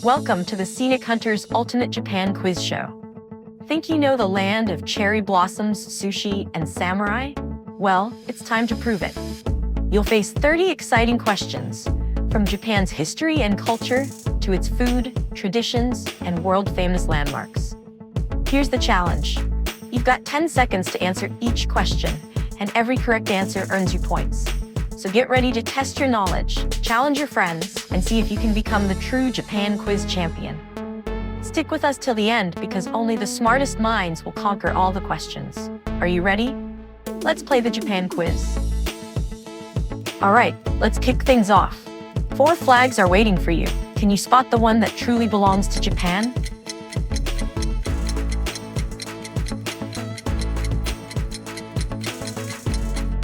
Welcome to the Scenic Hunter's Ultimate Japan Quiz Show. Think you know the land of cherry blossoms, sushi, and samurai? Well, it's time to prove it. You'll face 30 exciting questions, from Japan's history and culture to its food, traditions, and world-famous landmarks. Here's the challenge. You've got 10 seconds to answer each question, and every correct answer earns you points. So get ready to test your knowledge, challenge your friends, and see if you can become the true Japan quiz champion. Stick with us till the end because only the smartest minds will conquer all the questions. Are you ready? Let's play the Japan quiz. All right, let's kick things off. 4 flags are waiting for you. Can you spot the one that truly belongs to Japan?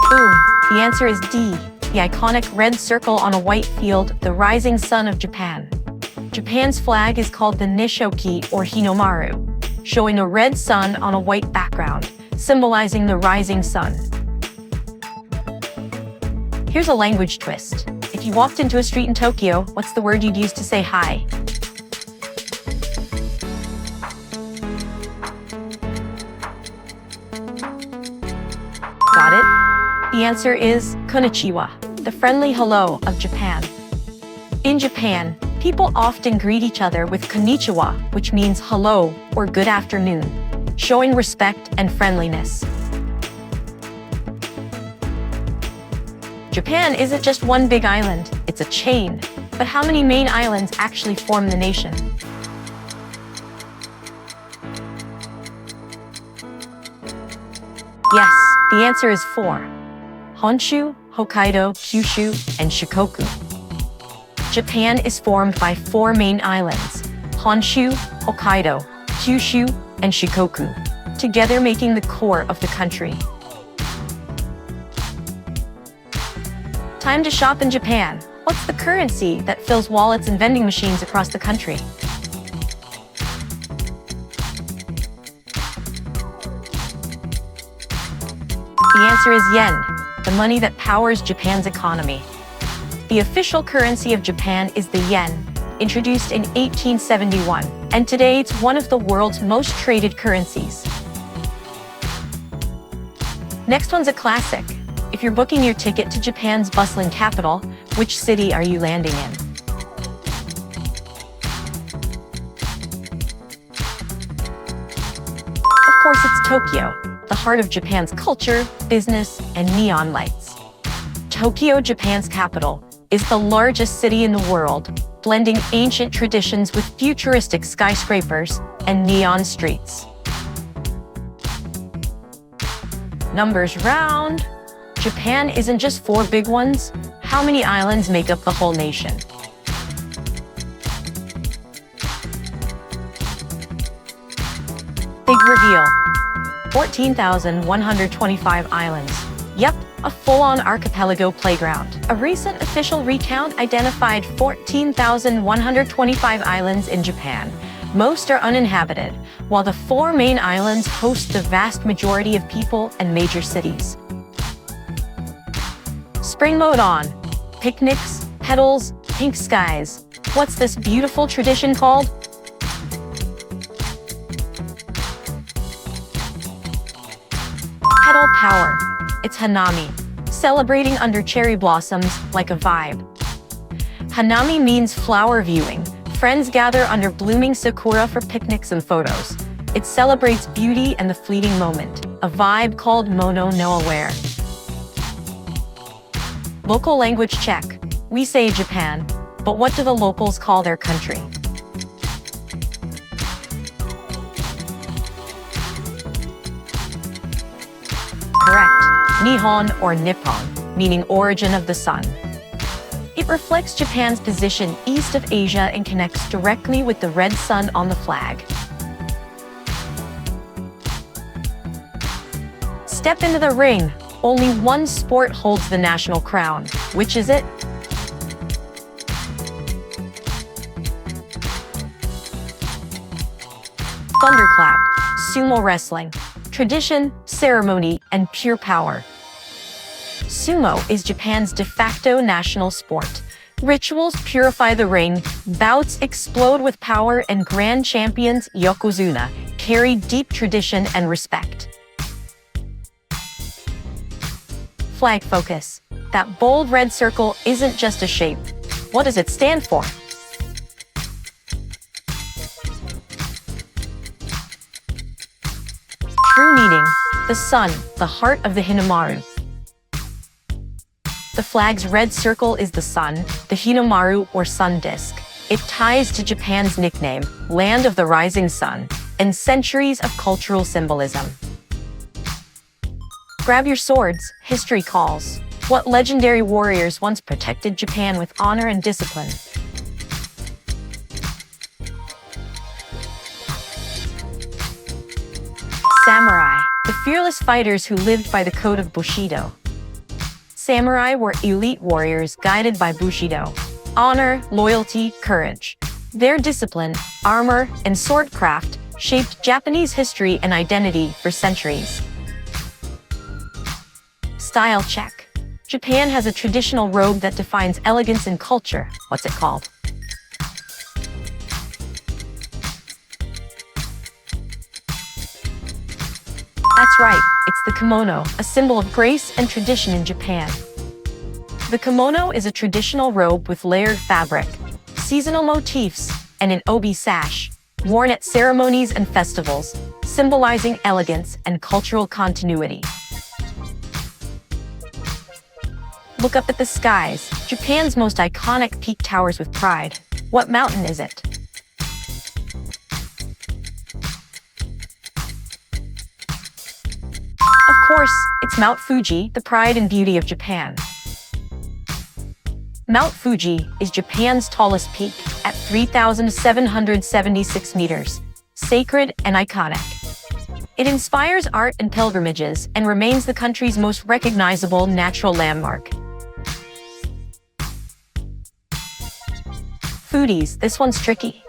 Boom! The answer is D, the iconic red circle on a white field, the rising sun of Japan. Japan's flag is called the Nishoki or Hinomaru, showing a red sun on a white background, symbolizing the rising sun. Here's a language twist. If you walked into a street in Tokyo, what's the word you'd use to say hi? Got it? The answer is konnichiwa, the friendly hello of Japan. In Japan, people often greet each other with konnichiwa, which means hello or good afternoon, showing respect and friendliness. Japan isn't just one big island, it's a chain. But how many main islands actually form the nation? Yes, the answer is 4. Honshu, Hokkaido, Kyushu, and Shikoku. Japan is formed by 4 main islands, Honshu, Hokkaido, Kyushu, and Shikoku, together making the core of the country. Time to shop in Japan. What's the currency that fills wallets and vending machines across the country? The answer is yen, the money that powers Japan's economy. The official currency of Japan is the yen, introduced in 1871, and today it's one of the world's most traded currencies. Next one's a classic. If you're booking your ticket to Japan's bustling capital, which city are you landing in? Of course, it's Tokyo, the heart of Japan's culture, business, and neon lights. Tokyo, Japan's capital, is the largest city in the world, blending ancient traditions with futuristic skyscrapers and neon streets. Numbers round. Japan isn't just 4 big ones. How many islands make up the whole nation? Big reveal. 14,125 islands. Yep, a full-on archipelago playground. A recent official recount identified 14,125 islands in Japan. Most are uninhabited, while the 4 main islands host the vast majority of people and major cities. Spring mode on. Picnics, petals, pink skies. What's this beautiful tradition called? Petal power. It's Hanami, celebrating under cherry blossoms like a vibe. Hanami means flower viewing. Friends gather under blooming sakura for picnics and photos. It celebrates beauty and the fleeting moment, a vibe called mono no aware. Local language check. We say Japan, but what do the locals call their country? Correct. Nihon or Nippon, meaning origin of the sun. It reflects Japan's position east of Asia and connects directly with the red sun on the flag. Step into the ring. Only one sport holds the national crown. Which is it? Thunderclap, sumo wrestling. Tradition, ceremony, and pure power. Sumo is Japan's de facto national sport. Rituals purify the ring, bouts explode with power, and grand champions, yokozuna, carry deep tradition and respect. Flag focus. That bold red circle isn't just a shape. What does it stand for? True meaning: the sun, the heart of the Hinamaru. The flag's red circle is the sun, the Hinamaru or sun disk. It ties to Japan's nickname, Land of the Rising Sun, and centuries of cultural symbolism. Grab your swords, history calls. What legendary warriors once protected Japan with honor and discipline? Samurai, the fearless fighters who lived by the code of Bushido. Samurai were elite warriors guided by Bushido. Honor, loyalty, courage. Their discipline, armor, and swordcraft shaped Japanese history and identity for centuries. Style check. Japan has a traditional robe that defines elegance and culture. What's it called? That's right, it's the kimono, a symbol of grace and tradition in Japan. The kimono is a traditional robe with layered fabric, seasonal motifs, and an obi sash, worn at ceremonies and festivals, symbolizing elegance and cultural continuity. Look up at the skies, Japan's most iconic peak towers with pride. What mountain is it? Of course, it's Mount Fuji, the pride and beauty of Japan. Mount Fuji is Japan's tallest peak at 3,776 meters, sacred and iconic. It inspires art and pilgrimages and remains the country's most recognizable natural landmark. Foodies, this one's tricky.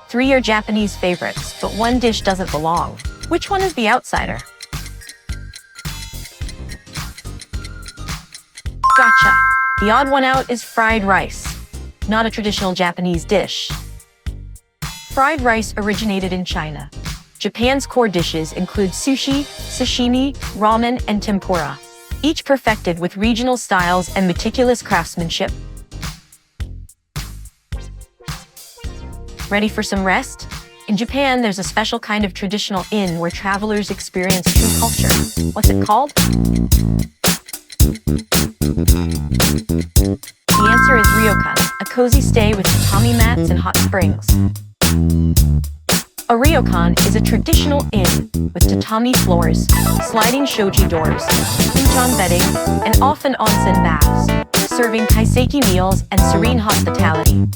3 are Japanese favorites, but one dish doesn't belong. Which one is the outsider? Gotcha! The odd one out is fried rice, not a traditional Japanese dish. Fried rice originated in China. Japan's core dishes include sushi, sashimi, ramen, and tempura, each perfected with regional styles and meticulous craftsmanship. Ready for some rest? In Japan, there's a special kind of traditional inn where travelers experience true culture. What's it called? The answer is ryokan, a cozy stay with tatami mats and hot springs. A ryokan is a traditional inn with tatami floors, sliding shoji doors, futon bedding, and often onsen baths, serving kaiseki meals and serene hospitality.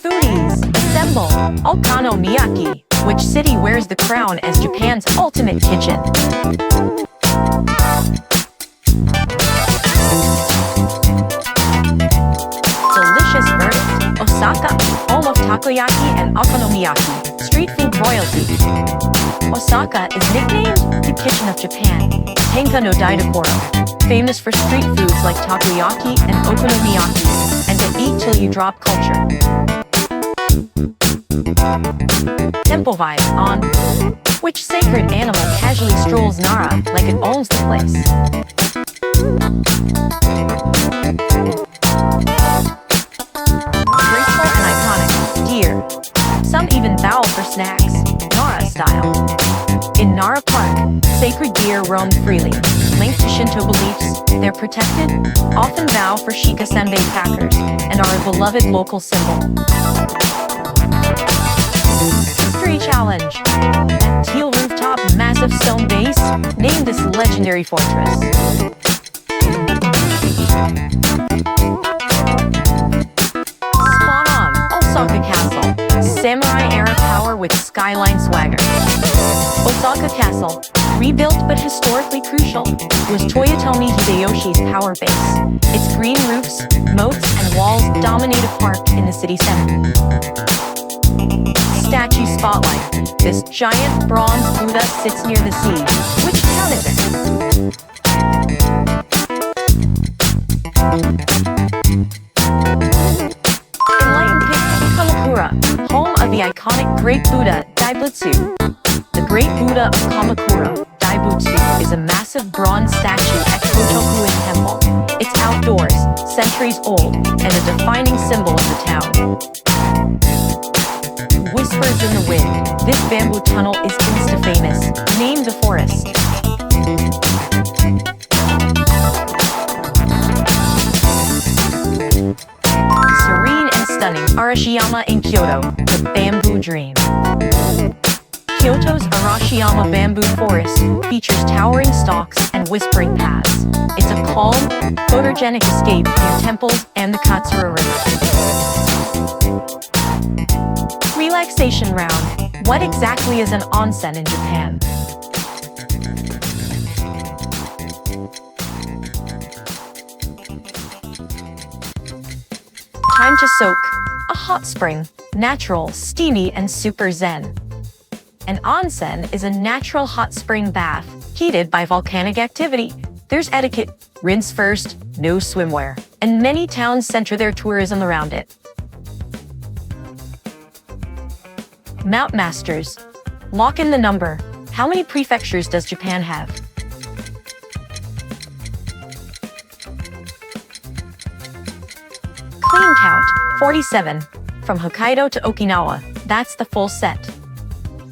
Foodies, assemble! Okonomiyaki. Which city wears the crown as Japan's ultimate kitchen? Delicious verdict. Osaka, home of takoyaki and okonomiyaki, street food royalty. Osaka is nicknamed the kitchen of Japan, Tenka no Daidokoro, famous for street foods like takoyaki and okonomiyaki, and the eat till you drop culture. Temple vibes on. Which sacred animal casually strolls Nara like it owns the place? Graceful and iconic, deer. Some even bow for snacks, Nara style. In Nara Park, sacred deer roam freely. Linked to Shinto beliefs, they're protected, often bow for Shika Senbei packers, and are a beloved local symbol. History challenge. That teal rooftop massive stone base named this legendary fortress. Spot on, Osaka Castle. Samurai-era power with skyline swagger. Osaka Castle, rebuilt but historically crucial, was Toyotomi Hideyoshi's power base. Its green roofs, moats, and walls dominate a park in the city center. Statue spotlight. This giant bronze Buddha sits near the sea. Which town is it? home of the iconic Great Buddha Daibutsu. The Great Buddha of Kamakura, Daibutsu, is a massive bronze statue at Kotokuin Temple. It's outdoors, centuries old, and a defining symbol of the town. Whispers in the wind. This bamboo tunnel is insta-famous, named the forest. Serene and stunning, Arashiyama in Kyoto, the bamboo dream. Kyoto's Arashiyama Bamboo Forest features towering stalks and whispering paths. It's a calm, photogenic escape near temples and the Katsura River. Relaxation round. What exactly is an onsen in Japan? Time to soak. A hot spring. Natural, steamy, and super zen. An onsen is a natural hot spring bath, heated by volcanic activity. There's etiquette, rinse first, no swimwear, and many towns center their tourism around it. Mount Masters. Lock in the number. How many prefectures does Japan have? Clean count, 47. From Hokkaido to Okinawa, that's the full set.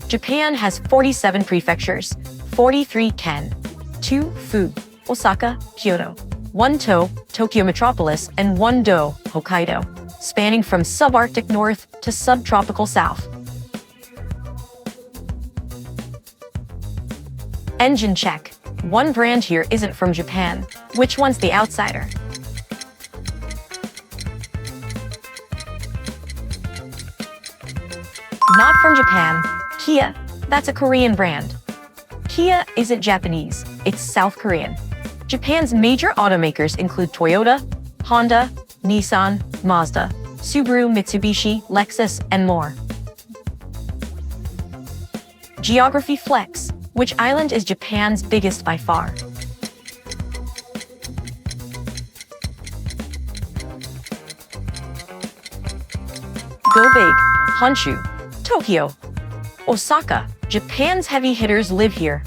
Japan has 47 prefectures, 43 ken, 2 Fu, Osaka, Kyoto, 1 To, Tokyo Metropolis, and 1 Do, Hokkaido, spanning from subarctic north to subtropical south. Engine check. One brand here isn't from Japan. Which one's the outsider? Not from Japan. Kia. That's a Korean brand. Kia isn't Japanese, it's South Korean. Japan's major automakers include Toyota, Honda, Nissan, Mazda, Subaru, Mitsubishi, Lexus, and more. Geography flex. Which island is Japan's biggest by far? Go big. Honshu, Tokyo. Osaka, Japan's heavy hitters live here.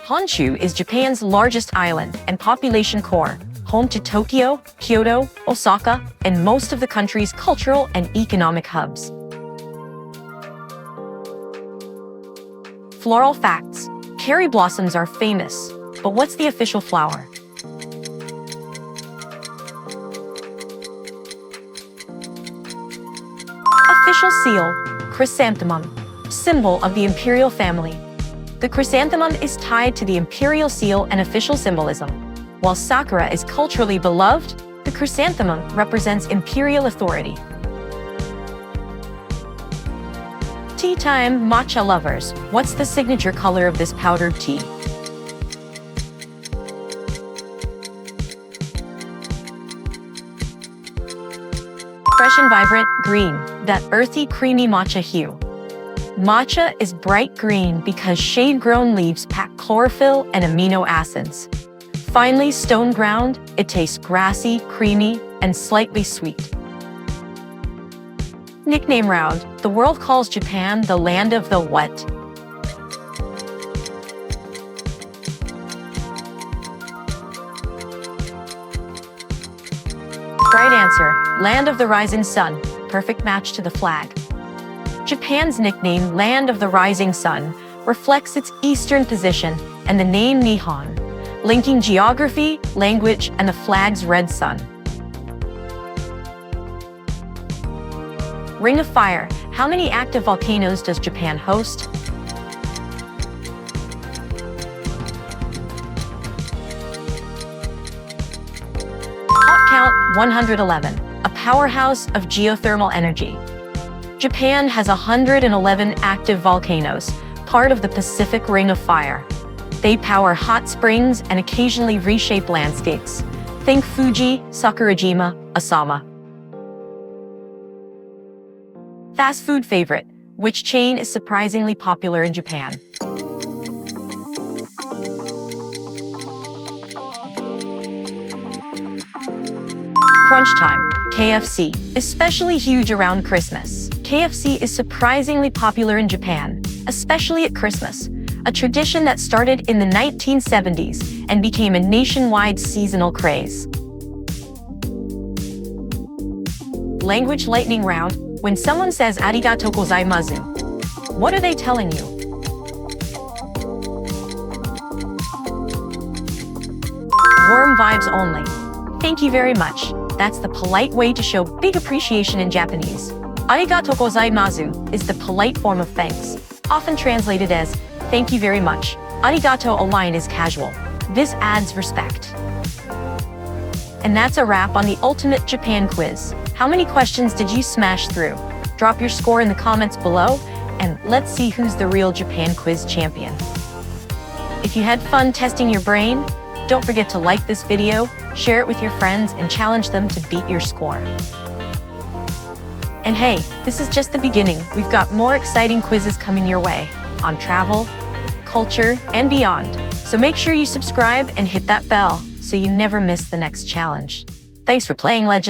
Honshu is Japan's largest island and population core, home to Tokyo, Kyoto, Osaka, and most of the country's cultural and economic hubs. Floral facts. Cherry blossoms are famous, but what's the official flower? Official seal, chrysanthemum, symbol of the imperial family. The chrysanthemum is tied to the imperial seal and official symbolism. While sakura is culturally beloved, the chrysanthemum represents imperial authority. Tea time, matcha lovers. What's the signature color of this powdered tea? Fresh and vibrant, green, that earthy, creamy matcha hue. Matcha is bright green because shade-grown leaves pack chlorophyll and amino acids. Finely stone ground, it tastes grassy, creamy, and slightly sweet. Nickname round. The world calls Japan the land of the what? Right answer. Land of the rising sun. Perfect match to the flag. Japan's nickname, Land of the Rising Sun, reflects its eastern position and the name Nihon, linking geography, language, and the flag's red sun. Ring of Fire. How many active volcanoes does Japan host? Hot count, 111. A powerhouse of geothermal energy. Japan has 111 active volcanoes, part of the Pacific Ring of Fire. They power hot springs and occasionally reshape landscapes. Think Fuji, Sakurajima, Asama. Fast food favorite. Which chain is surprisingly popular in Japan? Crunch time, KFC, especially huge around Christmas. KFC is surprisingly popular in Japan, especially at Christmas, a tradition that started in the 1970s and became a nationwide seasonal craze. Language lightning round. When someone says arigatō gozaimasu, what are they telling you? Warm vibes only. Thank you very much. That's the polite way to show big appreciation in Japanese. Arigatō gozaimasu is the polite form of thanks, often translated as thank you very much. Arigato line is casual. This adds respect. And that's a wrap on the Ultimate Japan Quiz. How many questions did you smash through? Drop your score in the comments below, and let's see who's the real Japan Quiz champion. If you had fun testing your brain, don't forget to like this video, share it with your friends, and challenge them to beat your score. And hey, this is just the beginning. We've got more exciting quizzes coming your way on travel, culture, and beyond. So make sure you subscribe and hit that bell so you never miss the next challenge. Thanks for playing, Legend.